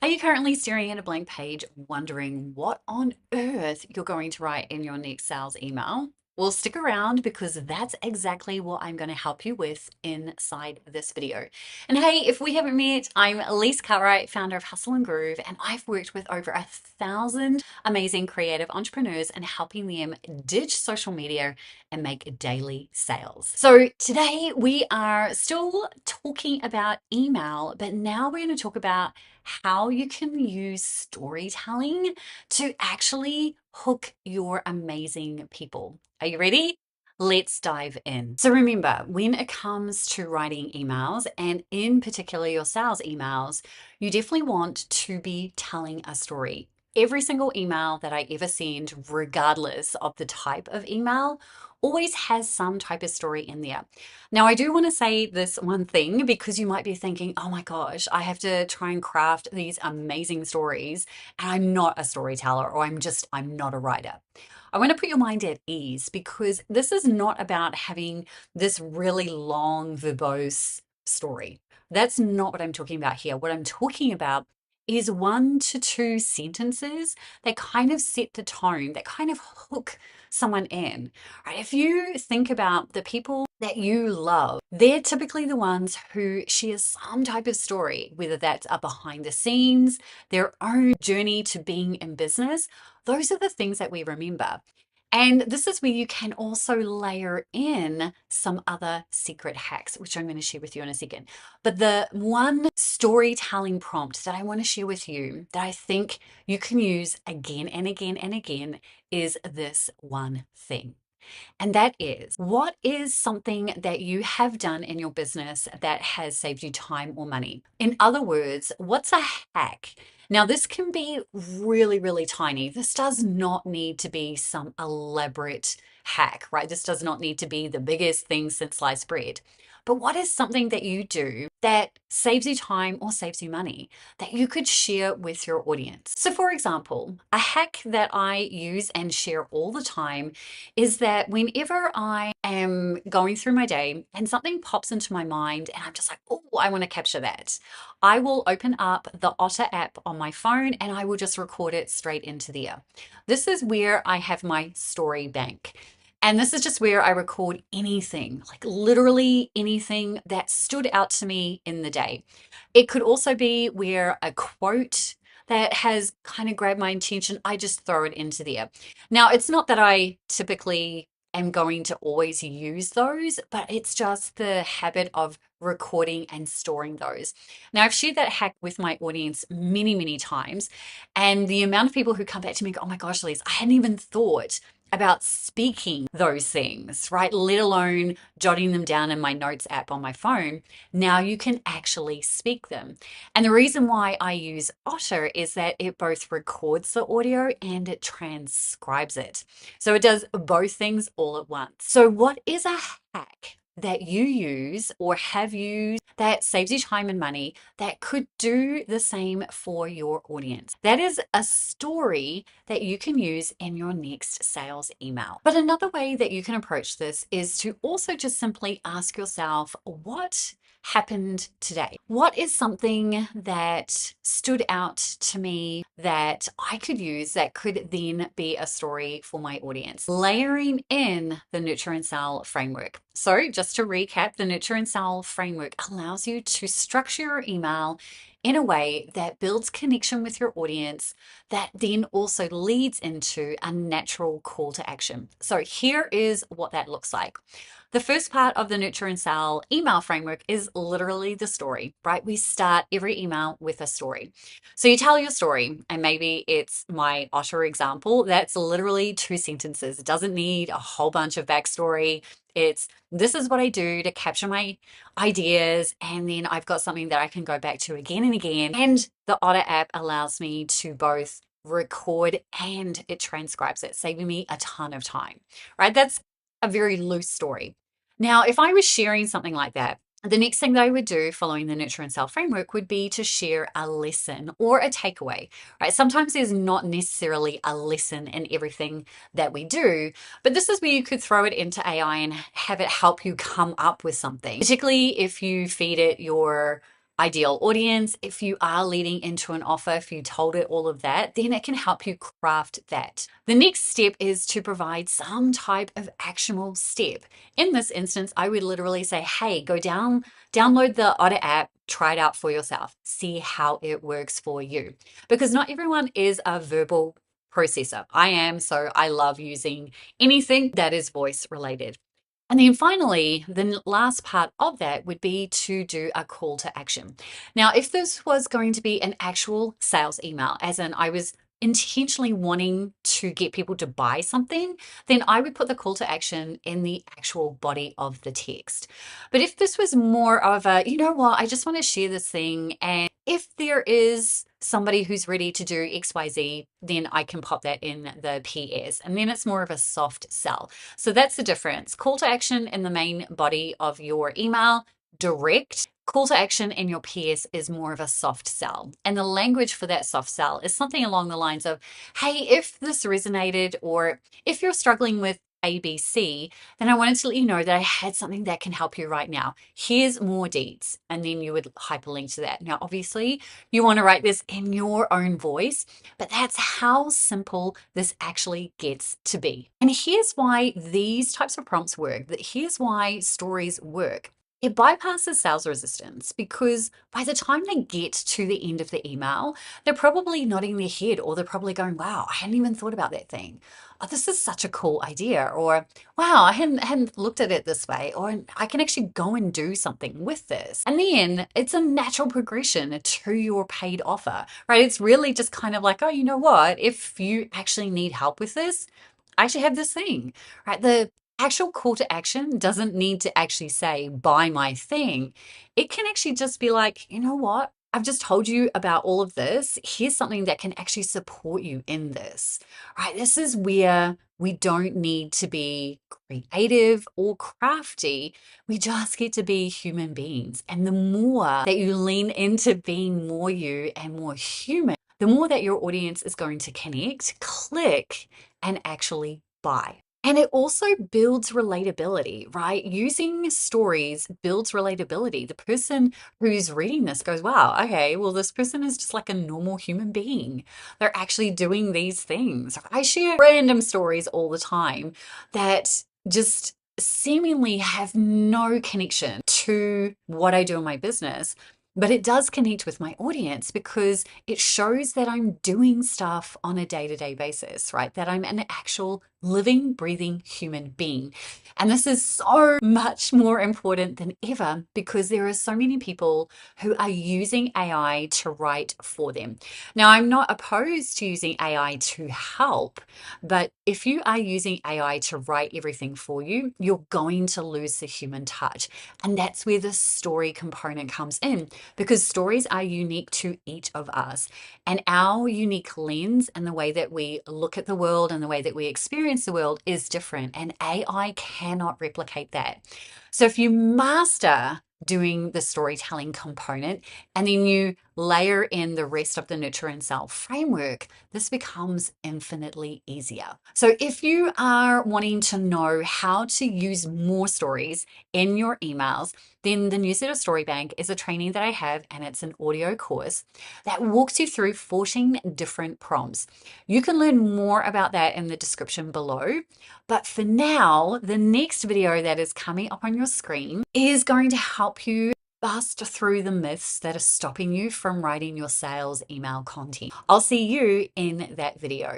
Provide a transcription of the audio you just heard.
Are you currently staring at a blank page, wondering what on earth you're going to write in your next sales email? Well, stick around because that's exactly what I'm going to help you with inside this video. And hey, if we haven't met, I'm Lise Cartwright, founder of Hustle and Groove, and I've worked with over 1,000 amazing creative entrepreneurs and helping them ditch social media and make daily sales. So today we are still talking about email, but now we're going to talk about how you can use storytelling to actually hook your amazing people. Are you ready? Let's dive in. So remember, when it comes to writing emails, and in particular your sales emails, you definitely want to be telling a story. Every single email that I ever send, regardless of the type of email, always has some type of story in there. Now, I do want to say this one thing because you might be thinking, oh my gosh, I have to try and craft these amazing stories, and I'm not a storyteller, or I'm not a writer. I want to put your mind at ease because this is not about having this really long, verbose story. That's not what I'm talking about here. What I'm talking about is 1 to 2 sentences that kind of set the tone, that kind of hook someone in. Right? If you think about the people that you love, they're typically the ones who share some type of story, whether that's a behind the scenes, their own journey to being in business. Those are the things that we remember. And this is where you can also layer in some other secret hacks, which I'm going to share with you in a second. But the one storytelling prompt that I want to share with you that I think you can use again and again and again is this one thing. And that is, what is something that you have done in your business that has saved you time or money? In other words, what's a hack? Now, this can be really, really tiny. This does not need to be some elaborate hack, right? This does not need to be the biggest thing since sliced bread. But what is something that you do that saves you time or saves you money that you could share with your audience? So, for example, a hack that I use and share all the time is that whenever I am going through my day and something pops into my mind and I'm just like, oh, I want to capture that, I will open up the Otter app on my phone and I will just record it straight into there. This is where I have my story bank. And this is just where I record anything, like literally anything that stood out to me in the day. It could also be where a quote that has kind of grabbed my attention, I just throw it into there. Now, it's not that I typically am going to always use those, but it's just the habit of recording and storing those. Now, I've shared that hack with my audience many, many times. And the amount of people who come back to me and go, oh my gosh, Lise, I hadn't even thought about speaking those things, right? Let alone jotting them down in my notes app on my phone. Now you can actually speak them. And the reason why I use Otter is that it both records the audio and it transcribes it. So it does both things all at once. So what is a hack that you use or have used that saves you time and money that could do the same for your audience? That is a story that you can use in your next sales email. But another way that you can approach this is to also just simply ask yourself, what happened today? What is something that stood out to me that I could use that could then be a story for my audience? Layering in the Nurture and Sell framework. So, just to recap, the Nurture and Sell framework allows you to structure your email in a way that builds connection with your audience that then also leads into a natural call to action. So, here is what that looks like. The first part of the Nurture and Sell email framework is literally the story, right? We start every email with a story. So you tell your story, and maybe it's my Otter example. That's literally 2 sentences. It doesn't need a whole bunch of backstory. It's this is what I do to capture my ideas, and then I've got something that I can go back to again and again. And the Otter app allows me to both record and it transcribes it, saving me a ton of time, right? That's a very loose story. Now, if I was sharing something like that, the next thing that I would do following the Nurture and Sell framework would be to share a lesson or a takeaway, right? Sometimes there's not necessarily a lesson in everything that we do, but this is where you could throw it into AI and have it help you come up with something, particularly if you feed it your ideal audience, if you are leading into an offer, if you told it all of that, then it can help you craft that. The next step is to provide some type of actionable step. In this instance, I would literally say, hey, go download the Otter app, try it out for yourself, see how it works for you. Because not everyone is a verbal processor. I am, so I love using anything that is voice related. And then finally, the last part of that would be to do a call to action. Now, if this was going to be an actual sales email, as in I was intentionally wanting to get people to buy something, then I would put the call to action in the actual body of the text. But if this was more of a, you know what, I just want to share this thing, and if there is somebody who's ready to do XYZ, then I can pop that in the PS, and then it's more of a soft sell. So that's the difference. Call to action in the main body of your email, direct. Call to action in your PS is more of a soft sell. And the language for that soft sell is something along the lines of, hey, if this resonated, or if you're struggling with ABC, then I wanted to let you know that I had something that can help you right now. Here's more deeds. And then you would hyperlink to that. Now, obviously, you want to write this in your own voice, but that's how simple this actually gets to be. And here's why these types of prompts work. Here's why stories work. It bypasses sales resistance because by the time they get to the end of the email, they're probably nodding their head, or they're probably going, wow, I hadn't even thought about that thing. Oh, this is such a cool idea. Or, wow, I hadn't looked at it this way. Or I can actually go and do something with this. And then it's a natural progression to your paid offer, right? It's really just kind of like, oh, you know what? If you actually need help with this, I actually have this thing, right? The actual call to action doesn't need to actually say, buy my thing. It can actually just be like, you know what? I've just told you about all of this. Here's something that can actually support you in this, right? This is where we don't need to be creative or crafty. We just get to be human beings. And the more that you lean into being more you and more human, the more that your audience is going to connect, click, and actually buy. And it also builds relatability, right? Using stories builds relatability. The person who's reading this goes, wow, okay, well, this person is just like a normal human being. They're actually doing these things. I share random stories all the time that just seemingly have no connection to what I do in my business. But it does connect with my audience because it shows that I'm doing stuff on a day-to-day basis, right? That I'm an actual living, breathing human being. And this is so much more important than ever because there are so many people who are using AI to write for them. Now, I'm not opposed to using AI to help, but if you are using AI to write everything for you, you're going to lose the human touch. And that's where the story component comes in, because stories are unique to each of us. And our unique lens and the way that we look at the world and the way that we experience the world is different, and AI cannot replicate that. So if you master doing the storytelling component and then you layer in the rest of the nurture and sell framework, this becomes infinitely easier. So if you are wanting to know how to use more stories in your emails, then the Newsletter Story Bank is a training that I have, and it's an audio course that walks you through 14 different prompts. You can learn more about that in the description below. But for now, the next video that is coming up on your screen is going to help you bust through the myths that are stopping you from writing your sales email content. I'll see you in that video.